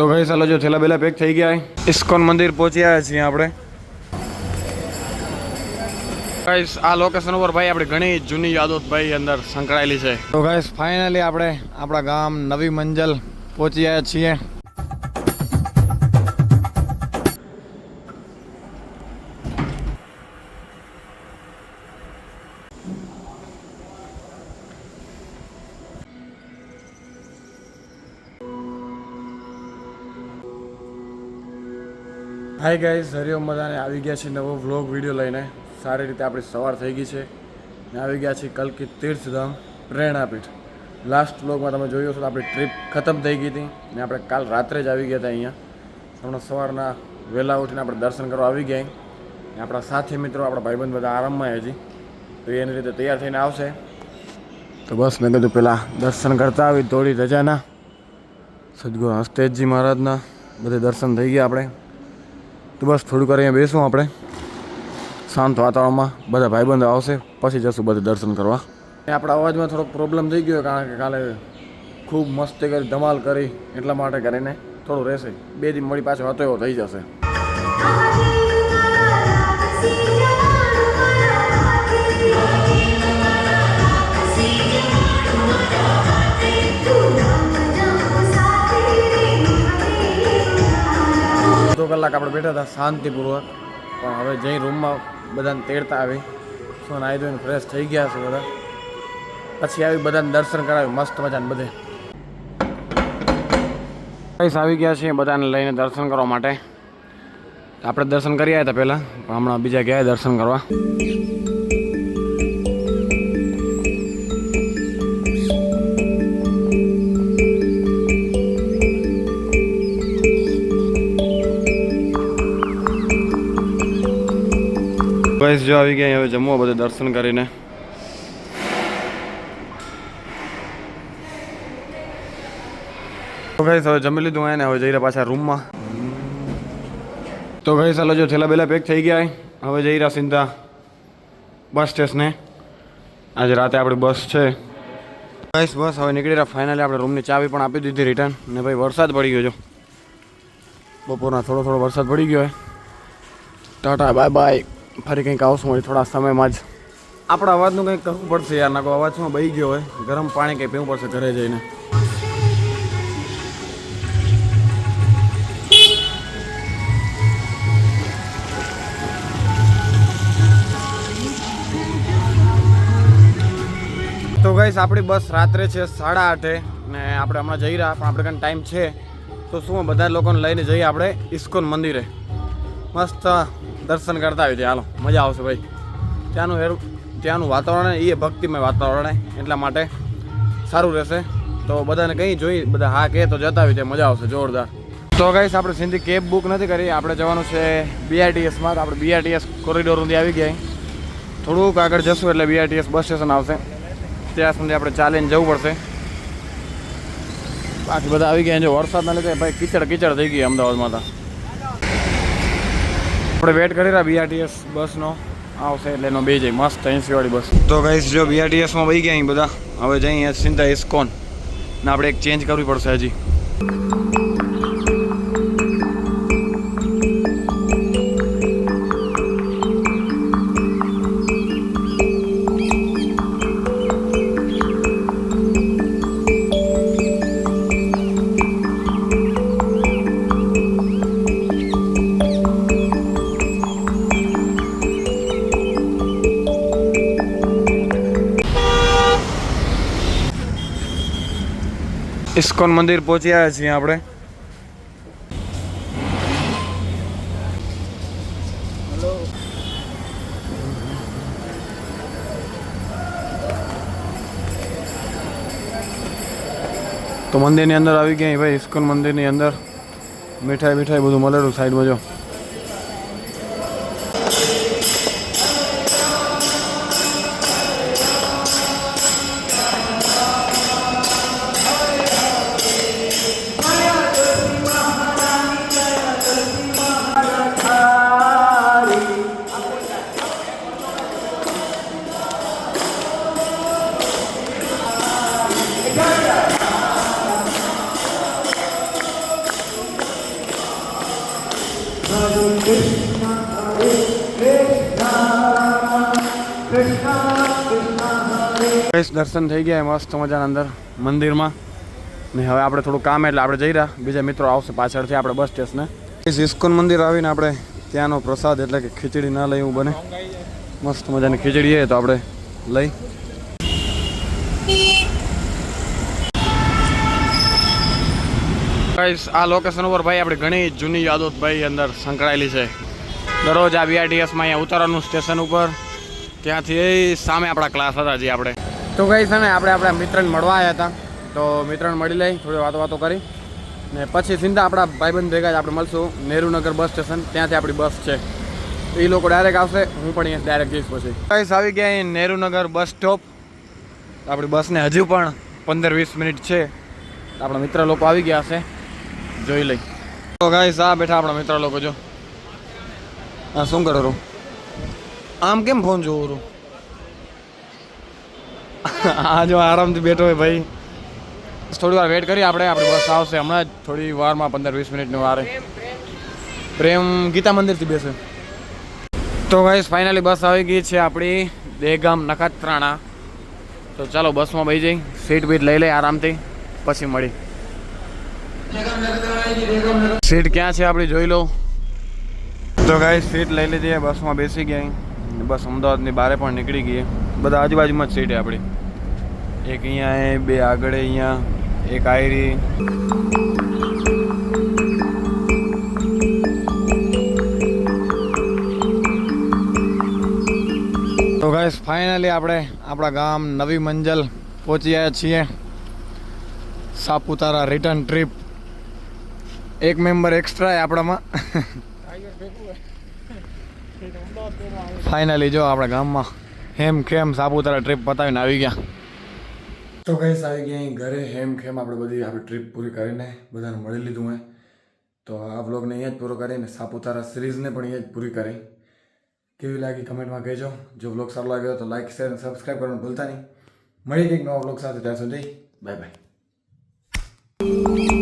તો ગઈ ચાલો જો થેલા બેલા પેક થઈ ગયા ઇસ્કોન મંદિર પહોંચી આવ્યા છીએ આપણે ગાઈસ આ લોકેશન ઉપર ભાઈ આપણે ઘણી જૂની યાદો ભાઈ અંદર સંકળાયેલી છે તો ગાઈસ ફાઇનલી આપણે આપણા ગામ નવી મંજલ પહોંચી આવ્યા છીએ હાય ગાઈસ હરિઓમ બધાને આવી ગયા છે નવો વ્લોગ વિડીયો લઈને સારી રીતે આપણી સવાર થઈ ગઈ છે ને આવી ગયા છે કલ્કી તીર્થધામ પ્રેરણાપીઠ લાસ્ટ વ્લોગમાં તમે જોયું છો તો આપણી ટ્રીપ ખતમ થઈ ગઈ હતી ને આપણે કાલ રાત્રે જ આવી ગયા હતા અહીંયા હમણાં સવારના વહેલા ઉઠીને આપણે દર્શન કરવા આવી ગયા ને આપણા સાથી મિત્રો આપણા ભાઈબંધ બધા આરામમાં હજી તો એની રીતે તૈયાર થઈને આવશે તો બસ મેં કીધું પહેલાં દર્શન કરતા આવી થોડી રજાના સદગુરુ હસ્તેજજી મહારાજના બધે દર્શન થઈ ગયા આપણે તો બસ થોડુંક અહીંયા બેસું આપણે શાંત વાતાવરણમાં બધા ભાઈબંધો આવશે પછી જશું બધે દર્શન કરવા આપણા અવાજમાં થોડોક પ્રોબ્લેમ થઈ ગયો કારણ કે કાલે ખૂબ મસ્તી કરી ધમાલ કરી એટલા માટે કરીને થોડું રહેશે 2 દિન મળી પાછો હતો એવો થઈ જશે કલાક આપણે બેઠા હતા શાંતિપૂર્વક પણ હવે જઈ રૂમમાં બધાને તેડતા આવી શું નાહી ધોઈને ફ્રેશ થઈ ગયા છે બધા પછી આવી બધાને દર્શન કરાવી મસ્ત મજાને બધે આવી ગયા છીએ બધાને લઈને દર્શન કરવા માટે આપણે દર્શન કરી આવ્યા હતા પહેલાં પણ હમણાં બીજા ગયા દર્શન કરવા ગાઈસ જો આવી ગયા હવે જમવા બધે દર્શન કરીને તો ગાઈસ હવે જમી લીધું હોય ને હવે જઈ રહ્યા પાછા રૂમમાં તો ગાઈસ ચાલો જો થેલા બેલા પેક થઈ ગયા હવે જઈ રહ્યા સીધા બસ સ્ટેશને આજે રાતે આપણી બસ છે ગાઈસ બસ હવે નીકળી રહ્યા ફાઇનલી આપણે રૂમની ચાવી પણ આપી દીધી રિટર્ન ને ભાઈ વરસાદ પડી ગયો જો બપોરના થોડો વરસાદ પડી ગયો હોય ટાટા બાય બાય ફરી કંઈક આવશું હોય થોડા સમયમાં જ આપણા અવાજનું કંઈક કરવું પડશે યાર નાખો અવાજમાં બહી ગયો હોય ગરમ પાણી કંઈ પીવું પડશે ઘરે જઈને તો ગાઈસ આપણી બસ રાત્રે છે 8:30 ને આપણે હમણાં જઈ રહ્યા પણ આપણે કાંઈ ટાઈમ છે તો શું બધા લોકોને લઈને જઈએ આપણે ઇસ્કોન મંદિરે મસ્ત દર્શન કરતા આવી હાલો મજા આવશે ભાઈ ત્યાંનું વાતાવરણ એ ભક્તિમય વાતાવરણ એટલા માટે સારું રહેશે તો બધાને કંઈ જોઈ બધા હા કહે તો જતા આવી ત્યાં મજા આવશે જોરદાર તો ગાઈસ આપણે સીધી કેબ બુક નથી કરી આપણે જવાનું છે BRTSમાં તો આપણે BRTS કોરિડોર સુધી આવી ગયા થોડુંક આગળ જશું એટલે BRTS બસ સ્ટેશન આવશે ત્યાં સુધી આપણે ચાલીને જવું પડશે બાકી બધા આવી ગયા જો વરસાદના લીધે ભાઈ કીચડ થઈ ગઈ અમદાવાદમાં તો આપણે વેટ કરી રહ્યા BRTS બસનો આવશે એટલે એનો બે જાય મસ્ત 80 વાળી બસ તો ગાઈસ જો BRTSમાં વહી ગયા બધા હવે જઈએ સીધા ઇસ્કોન ને આપણે એક ચેન્જ કરવી પડશે હજી ઇસ્કોન મંદિર પહોંચી આવ્યા છીએ આપણે તો મંદિરની અંદર આવી ગયા ભાઈ ઇસ્કોન મંદિરની અંદર મીઠાઈ બધું મળેલું સાઈડમાં જો દર્શન થઈ ગયા મસ્ત મજાના અંદર મંદિરમાં ને હવે આપણે થોડું કામ એટલે આપણે જઈ રહ્યા બીજા મિત્રો આવશે પાછળથી આપણે બસ સ્ટેશને ઇસ્કોન મંદિર આવીને આપણે ત્યાંનો પ્રસાદ એટલે કે ખીચડી ના લઈ એવું બને મસ્ત મજાની ખીચડી છે તો આપણે લઈ આ લોકેશન ઉપર ભાઈ આપણી ઘણી જૂની યાદો ભાઈ અંદર સંકળાયેલી છે દરરોજ આ બીઆરટીએસમાં અહીંયા ઉતારવાનું સ્ટેશન ઉપર ત્યાંથી સામે આપણા ક્લાસ હતા જે આપણે તો ગઈ છે ને આપણે આપણા મિત્રને મળવા આવ્યા હતા તો મિત્રને મળી લઈ થોડી વાતો કરી ને પછી સીધા આપણા ભાઈબંધ ભેગા જ આપણે મળશું નહેરુનગર બસ સ્ટેશન ત્યાંથી આપણી બસ છે એ લોકો ડાયરેક્ટ આવશે હું પણ અહીંયા ડાયરેક્ટ જઈશ પછી ગાઈસ આવી ગયા અહીં નહેરુનગર બસ સ્ટોપ આપણી બસને હજુ પણ 15-20 મિનિટ છે આપણા મિત્ર લોકો આવી ગયા હશે જોઈ લઈ તો ગાઈસ આ બેઠા આપણા મિત્ર લોકો જો હા શું કરો રહું આમ કેમ ફોન જોવું રહું હા જો આરામથી બેઠો હોય ભાઈ થોડી વાર વેટ કરીએ આપણે આપણી બસ આવશે હમણાં જ થોડી વારમાં 15-20 મિનિટની વારે પ્રેમ ગીતા મંદિરથી બેસે તો ગાઈસ ફાઇનલી બસ આવી ગઈ છે આપણી દહેગામ નખત્રાણા તો ચાલો બસમાં બેસી જઈ સીટ બીટ લઈ લઈ આરામથી પછી મળી સીટ ક્યાં છે આપણી જોઈ લો તો ગાઈસ સીટ લઈ લીધી બસમાં બેસી ગયા બસ અમદાવાદની બહાર પણ નીકળી ગઈ બધા આજુબાજુમાં જ સીટ આપણી એક અહીંયા બે આગળ અહીંયા એક આયરી તો ગાઈસ ફાઇનલી આપણે આપણા ગામ નવી મંજલ પહોંચી આવ્યા છીએ સાપુતારા રિટર્ન ટ્રીપ એક મેમ્બર એક્સ્ટ્રા આપણામાં ફાઇનલી જો આપણા ગામમાં હેમખેમ સાપુતારા ટ્રીપ પતાવીને આવી ગયા તો ગાઈસ આવી ગયા અહીં ઘરે હેમખેમ આપણે બધી આપણી ટ્રીપ પૂરી કરીને બધાને મળી લીધું મેં તો આ વ્લોગને અહીંયા જ પૂરો કરીને સાપુતારા સિરીઝને પણ અહીંયા જ પૂરી કરી કેવી લાગી કમેન્ટમાં કહેજો જો વ્લોગ સારો લાગ્યો તો લાઈક શેર અને સબસ્ક્રાઈબ કરવાનું ભૂલતા નહીં મળી કંઈક નવા વ્લોગ સાથે ત્યાં સુધી બાય બાય